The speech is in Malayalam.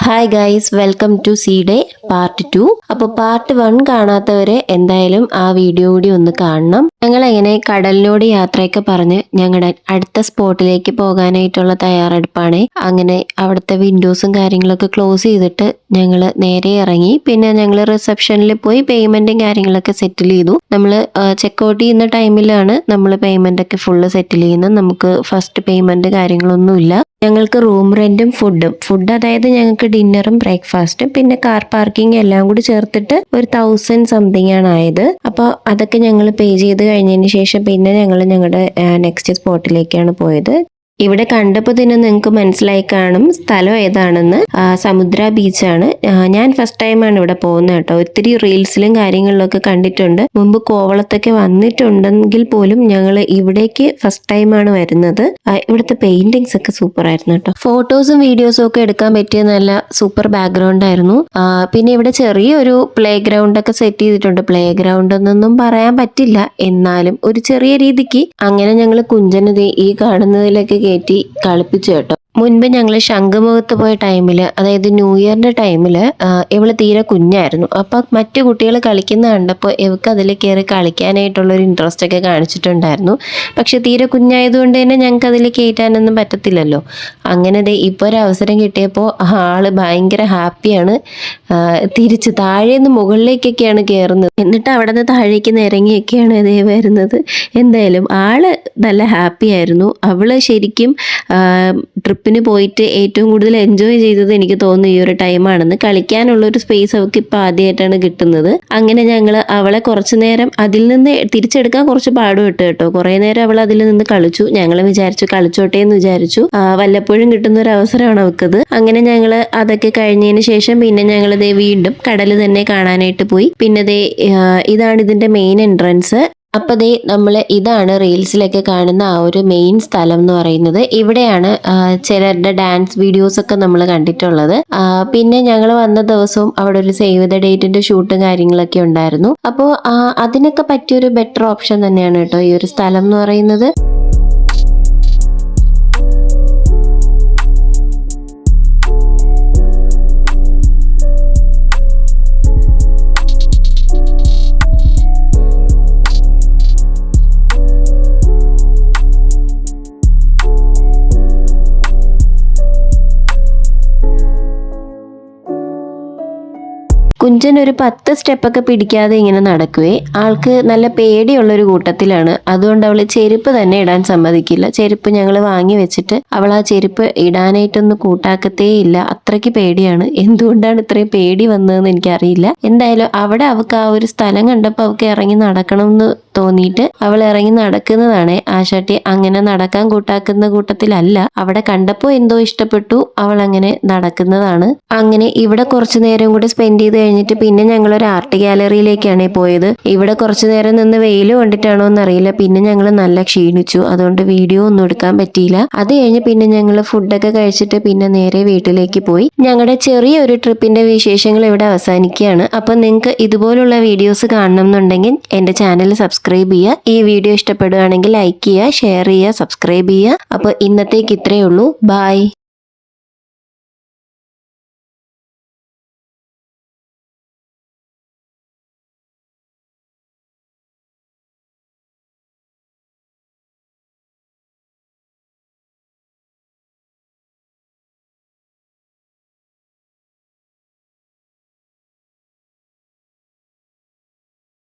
Hi guys, welcome to C day part 2. അപ്പോൾ പാർട്ട് 1 കാണാത്തവരെ എന്തായാലും ആ വീഡിയോ കൂടി ഒന്ന് കാണണം. ഞങ്ങൾ എങ്ങനെ കടലിനോട് യാത്രയൊക്കെ പറഞ്ഞ് ഞങ്ങളുടെ അടുത്ത സ്പോട്ടിലേക്ക് പോകാനായിട്ടുള്ള തയ്യാറെടുപ്പാണ്. അങ്ങനെ അവിടുത്തെ വിൻഡോസും കാര്യങ്ങളൊക്കെ ക്ലോസ് ചെയ്തിട്ട് ഞങ്ങൾ നേരെ ഇറങ്ങി. പിന്നെ ഞങ്ങൾ റിസപ്ഷനിൽ പോയി പേയ്മെന്റും കാര്യങ്ങളൊക്കെ സെറ്റിൽ ചെയ്തു. നമ്മൾ ചെക്കൗട്ട് ചെയ്യുന്ന ടൈമിലാണ് നമ്മൾ പേയ്മെന്റ് ഒക്കെ ഫുള്ള് സെറ്റിൽ ചെയ്യുന്നത്. നമുക്ക് ഫസ്റ്റ് പേയ്മെന്റ് കാര്യങ്ങളൊന്നുമില്ല. ഞങ്ങൾക്ക് റൂം റെന്റും ഫുഡ് അതായത് ഞങ്ങൾക്ക് ഡിന്നറും ബ്രേക്ക്ഫാസ്റ്റും പിന്നെ കാർ പാർക്കിംഗ് എല്ലാം കൂടി ചേർത്തിട്ട് ഒരു 1000 സംതിങ് ആണ് ആയത്. അപ്പോൾ അതൊക്കെ ഞങ്ങൾ പേ ചെയ്ത് കഴിഞ്ഞതിന് ശേഷം പിന്നെ ഞങ്ങൾ ഞങ്ങളുടെ നെക്സ്റ്റ് സ്പോട്ടിലേക്കാണ് പോയത്. ഇവിടെ കണ്ടപ്പോൾ തന്നെ നിങ്ങൾക്ക് മനസ്സിലായി കാണും സ്ഥലം ഏതാണെന്ന്. സമുദ്ര ബീച്ചാണ്. ഞാൻ ഫസ്റ്റ് ടൈമാണ് ഇവിടെ പോകുന്നത് കേട്ടോ. ഒത്തിരി റീൽസിലും കാര്യങ്ങളിലൊക്കെ കണ്ടിട്ടുണ്ട്. മുമ്പ് കോവളത്തൊക്കെ വന്നിട്ടുണ്ടെങ്കിൽ പോലും ഞങ്ങൾ ഇവിടേക്ക് ഫസ്റ്റ് ടൈമാണ് വരുന്നത്. ഇവിടുത്തെ പെയിന്റിങ്സ് ഒക്കെ സൂപ്പർ ആയിരുന്നു കേട്ടോ. ഫോട്ടോസും വീഡിയോസും ഒക്കെ എടുക്കാൻ പറ്റിയ നല്ല സൂപ്പർ ബാക്ക്ഗ്രൗണ്ട് ആയിരുന്നു. പിന്നെ ഇവിടെ ചെറിയൊരു പ്ലേ ഗ്രൗണ്ട് ഒക്കെ സെറ്റ് ചെയ്തിട്ടുണ്ട്. പ്ലേ ഗ്രൗണ്ട് എന്നൊന്നും പറയാൻ പറ്റില്ല, എന്നാലും ഒരു ചെറിയ രീതിക്ക് അങ്ങനെ ഞങ്ങൾ കുഞ്ചനതേ ഈ കാണുന്നതിലൊക്കെ കയറ്റി കളിപ്പിച്ചു കേട്ടോ. മുൻപ് ഞങ്ങൾ ശംഖുമുഖത്ത് പോയ ടൈമിൽ, അതായത് ന്യൂ ഇയറിന്റെ ടൈമിൽ, ഇവള് തീരെ കുഞ്ഞായിരുന്നു. അപ്പൊ മറ്റു കുട്ടികൾ കളിക്കുന്ന കണ്ടപ്പോൾ ഇവക്ക് അതിൽ കയറി കളിക്കാനായിട്ടുള്ളൊരു ഇൻട്രസ്റ്റ് ഒക്കെ കാണിച്ചിട്ടുണ്ടായിരുന്നു. പക്ഷെ തീരെ കുഞ്ഞായതുകൊണ്ട് തന്നെ ഞങ്ങൾക്ക് അതിൽ കയറ്റാനൊന്നും പറ്റത്തില്ലല്ലോ. അങ്ങനെ ഇപ്പോൾ ഒരു അവസരം കിട്ടിയപ്പോൾ ആള് ഭയങ്കര ഹാപ്പിയാണ്. തിരിച്ച് താഴേന്ന് മുകളിലേക്കൊക്കെയാണ് കയറുന്നത്. എന്നിട്ട് അവിടെ നിന്ന് താഴേക്ക് ഇറങ്ങിയൊക്കെയാണ് ഇതേ വരുന്നത്. എന്തായാലും ആള് നല്ല ഹാപ്പി ആയിരുന്നു. അവള് ശരിക്കും ട്രിപ്പിന് പോയിട്ട് ഏറ്റവും കൂടുതൽ എൻജോയ് ചെയ്തത് എനിക്ക് തോന്നുന്നു ഈ ഒരു ടൈമാണെന്ന്. കളിക്കാനുള്ളൊരു സ്പേസ് അവൾക്ക് ഇപ്പം ആദ്യമായിട്ടാണ് കിട്ടുന്നത്. അങ്ങനെ ഞങ്ങൾ അവളെ കുറച്ചു നേരം അതിൽ നിന്ന് തിരിച്ചെടുക്കാൻ കുറച്ച് പാടുപെട്ടു കേട്ടോ. കുറേ നേരം അവൾ അതിൽ നിന്ന് കളിച്ചു. ഞങ്ങൾ വിചാരിച്ചു കളിച്ചോട്ടെ എന്ന് വിചാരിച്ചു. വല്ലപ്പോഴും കിട്ടുന്ന ഒരു അവസരമാണ് അവൾക്കത്. അങ്ങനെ ഞങ്ങൾ അതൊക്കെ കഴിഞ്ഞതിന് ശേഷം പിന്നെ ഞങ്ങൾ വീണ്ടും കടൽ തന്നെ കാണാനായിട്ട് പോയി. പിന്നെ ഇതാണ് ഇതിന്റെ മെയിൻ എൻട്രൻസ്. അപ്പോൾ നമ്മൾ ഇതാണ് റീൽസിലൊക്കെ കാണുന്ന ആ ഒരു മെയിൻ സ്ഥലം എന്ന് പറയുന്നത്. ഇവിടെയാണ് ചിലരുടെ ഡാൻസ് വീഡിയോസ് ഒക്കെ നമ്മൾ കണ്ടിട്ടുള്ളത്. പിന്നെ ഞങ്ങൾ വന്ന ദിവസവും അവിടെ ഒരു സേവ് ദ ഡേറ്റിന്റെ ഷൂട്ടും കാര്യങ്ങളൊക്കെ ഉണ്ടായിരുന്നു. അപ്പോൾ അതിനൊക്കെ പറ്റിയൊരു ബെറ്റർ ഓപ്ഷൻ തന്നെയാണ് കേട്ടോ ഈ ഒരു സ്ഥലം എന്ന് പറയുന്നത്. കുഞ്ചൻ ഒരു 10 സ്റ്റെപ്പൊക്കെ പിടിക്കാതെ ഇങ്ങനെ നടക്കുവേ. ആൾക്ക് നല്ല പേടിയുള്ളൊരു കൂട്ടത്തിലാണ്. അതുകൊണ്ട് അവൾ ചെരുപ്പ് തന്നെ ഇടാൻ സമ്മതിക്കില്ല. ചെരുപ്പ് ഞങ്ങൾ വാങ്ങി വെച്ചിട്ട് അവൾ ആ ചെരുപ്പ് ഇടാനായിട്ടൊന്നും കൂട്ടാക്കത്തേ ഇല്ല. അത്രയ്ക്ക് പേടിയാണ്. എന്തുകൊണ്ടാണ് ഇത്രയും പേടി വന്നതെന്ന് എനിക്കറിയില്ല. എന്തായാലും അവിടെ അവൾക്ക് ആ ഒരു സ്ഥലം കണ്ടപ്പോൾ അവൾക്ക് ഇറങ്ങി നടക്കണം എന്ന് തോന്നിയിട്ട് അവൾ ഇറങ്ങി നടക്കുന്നതാണ്. ആശാട്ടി അങ്ങനെ നടക്കാൻ കൂട്ടാക്കുന്ന കൂട്ടത്തിലല്ല. അവിടെ കണ്ടപ്പോൾ എന്തോ ഇഷ്ടപ്പെട്ടു, അവൾ അങ്ങനെ നടക്കുന്നതാണ്. അങ്ങനെ ഇവിടെ കുറച്ചു നേരം കൂടി സ്പെൻഡ് ചെയ്ത് കഴിഞ്ഞിട്ട് പിന്നെ ഞങ്ങൾ ഒരു ആർട്ട് ഗാലറിയിലേക്കാണ് പോയത്. ഇവിടെ കുറച്ചു നേരം നിന്ന് വെയിൽ കൊണ്ടിട്ടാണോ എന്നറിയില്ല. പിന്നെ ഞങ്ങൾ നല്ല ക്ഷീണിച്ചു. അതുകൊണ്ട് വീഡിയോ ഒന്നും എടുക്കാൻ പറ്റിയില്ല. അത് കഴിഞ്ഞ് പിന്നെ ഞങ്ങൾ ഫുഡൊക്കെ കഴിച്ചിട്ട് പിന്നെ നേരെ വീട്ടിലേക്ക് പോയി. ഞങ്ങളുടെ ചെറിയൊരു ട്രിപ്പിന്റെ വിശേഷങ്ങൾ ഇവിടെ അവസാനിക്കുകയാണ്. അപ്പൊ നിങ്ങൾക്ക് ഇതുപോലുള്ള വീഡിയോസ് കാണണം എന്നുണ്ടെങ്കിൽ എന്റെ ചാനൽ സബ്സ്ക്രൈബ് ചെയ്യുക. ഈ വീഡിയോ ഇഷ്ടപ്പെടുകയാണെങ്കിൽ ലൈക്ക് ചെയ്യുക, ഷെയർ ചെയ്യുക, സബ്സ്ക്രൈബ് ചെയ്യുക. അപ്പോൾ ഇന്നത്തേക്ക് ഇത്രയേ ഉള്ളൂ. ബൈ.